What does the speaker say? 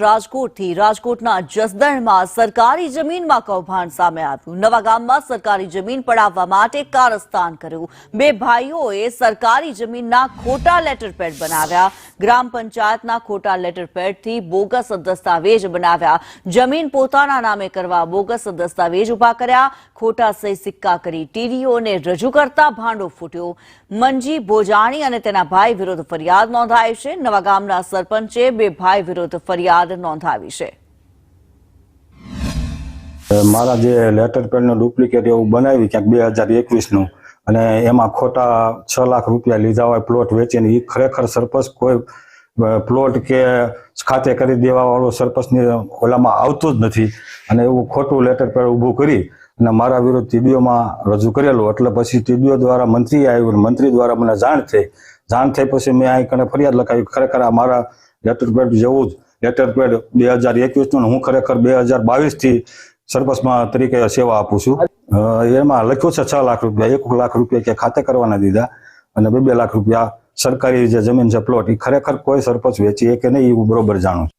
રાજકોટથી રાજકોટના જસદણમાં સરકારી જમીનમાં કૌભાંડ સામે આવ્યું। નવાગામમાં સરકારી જમીન પડાવવા માટે કારસ્તાન કર્યું। બે ભાઈઓએ સરકારી જમીનના ખોટા લેટરપેડ બનાવ્યા। ગ્રામ પંચાયતના ખોટા લેટરપેડથી બોગસ દસ્તાવેજ બનાવ્યા। જમીન પોતાના નામે કરવા બોગસ દસ્તાવેજ ઉભા કર્યા। ખોટા સહી સિક્કા કરી ટીડીઓને રજૂ કરતા ભાંડો ફૂટ્યો। મંજી ભોજાણી અને તેના ભાઈ વિરુદ્ધ ફરિયાદ નોંધાઈ છે। નવાગામના સરપંચે બે ભાઈ વિરુદ્ધ ફરિયાદ નોંધાવી છે। મારા જે લેટર પેડનું ડુપ્લિકેટ એવું બનાવી ક્યાંક 2021 નું અને એમાં ખોટા 6 લાખ રૂપિયા લીધા હોય પ્લોટ વેચીને, એ ખરેખર સરપંચ કોઈ પ્લોટ કે ખાતે કરી દેવા વાળો સરપંચની ઓલામાં આવતું જ નથી અને એવું ખોટું લેટર પેડ ઊભું કરી અને મારા વિરુદ્ધ ટીડીઓમાં રજૂ કરેલું। એટલે પછી ટીડીઓ દ્વારા મંત્રી આવ્યું, મંત્રી દ્વારા મને જાણ થઈ પછી મેં અહીં કને ફરિયાદ લખાવી। ખરેખર આ મારા લેટર પેડ જેવું જ લેટર પેડ 2021 નું, હું ખરેખર 2022 થી સરપંચમાં તરીકે સેવા આપું છું। એમાં લખ્યું છે 6 લાખ રૂપિયા, 1 લાખ રૂપિયા કે ખાતે કરવાના દીધા અને 2 લાખ રૂપિયા સરકારી જે જમીન છે પ્લોટ, એ ખરેખર કોઈ સરપંચ વેચી કે નહીં એ હું બરોબર જાણું છું।